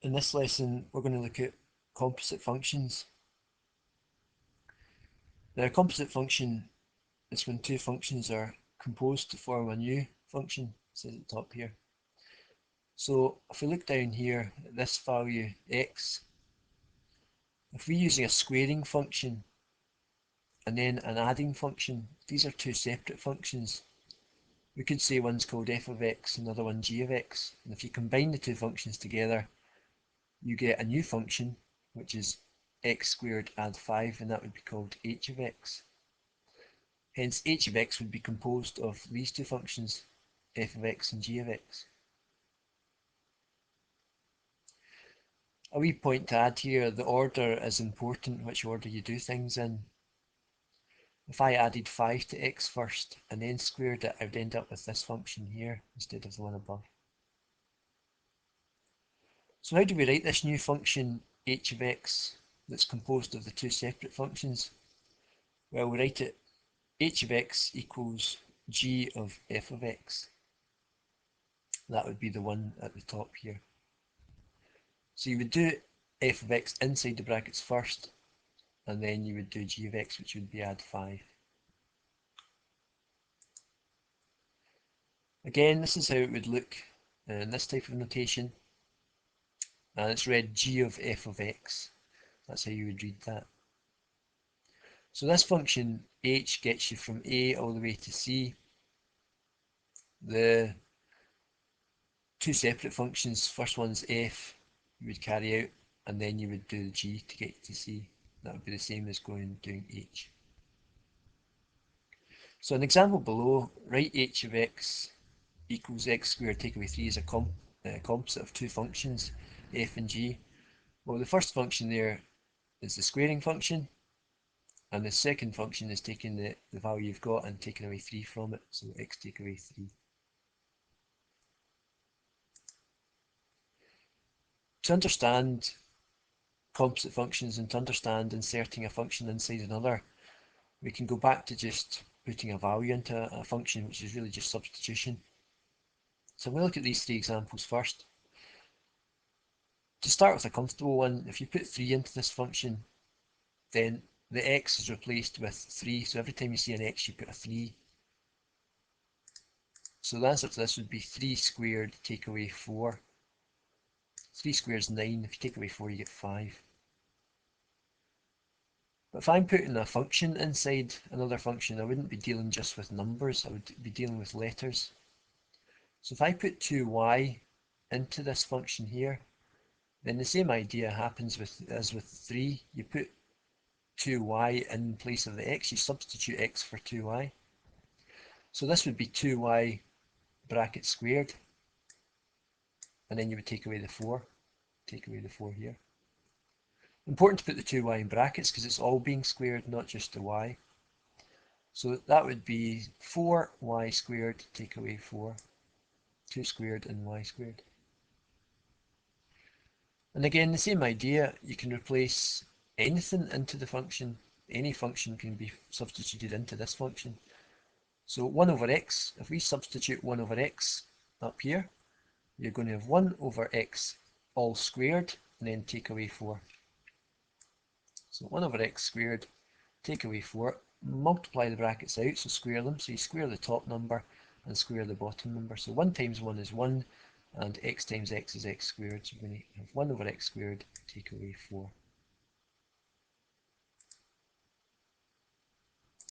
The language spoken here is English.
In this lesson, we're going to look at composite functions. Now, a composite function is when two functions are composed to form a new function, it says at the top here. So if we look down here at this value x, if we're using a squaring function and then an adding function, these are two separate functions. We could say one's called f of x and the other one g of x. And if you combine the two functions together, you get a new function, which is x squared add 5, and that would be called h of x. Hence, h of x would be composed of these two functions, f of x and g of x. A wee point to add here, the order is important, which order you do things in. If I added 5 to x first and then squared it, I would end up with this function here instead of the one above. So how do we write this new function h of x that's composed of the two separate functions? Well, we write it h of x equals g of f of x. That would be the one at the top here. So you would do f of x inside the brackets first, and then you would do g of x, which would be add 5. Again, this is how it would look in this type of notation, and it's read g of f of x. That's how you would read that. So this function h gets you from a all the way to c. The two separate functions, first one's f, you would carry out, and then you would do the g to get to c. That would be the same as doing h. So an example below, write h of x equals x squared take away 3 is a composite of two functions, f and g. Well, the first function there is the squaring function, and the second function is taking the value you've got and taking away 3 from it, so x take away 3. To understand composite functions and to understand inserting a function inside another, we can go back to just putting a value into a function, which is really just substitution. So we'll look at these three examples first. To start with a comfortable one, if you put 3 into this function, then the x is replaced with 3, so every time you see an x you put a 3. So the answer to this would be 3 squared take away 4. 3 squared is 9, if you take away 4 you get 5. But if I'm putting a function inside another function, I wouldn't be dealing just with numbers, I would be dealing with letters. So if I put 2y into this function here, then the same idea happens as with 3. You put 2y in place of the x, you substitute x for 2y. So this would be 2y bracket squared, and then you would take away the 4 here. Important to put the 2y in brackets because it's all being squared, not just the y. So that would be 4y squared take away 4, 2 squared and y squared. And again, the same idea, you can replace anything into the function. Any function can be substituted into this function. So 1 over x, if we substitute 1 over x up here, you're going to have 1 over x all squared and then take away 4. So 1 over x squared, take away 4, multiply the brackets out, so square them. So you square the top number and square the bottom number. So 1 times 1 is 1, and x times x is x squared. So you're going to have 1 over x squared, take away 4.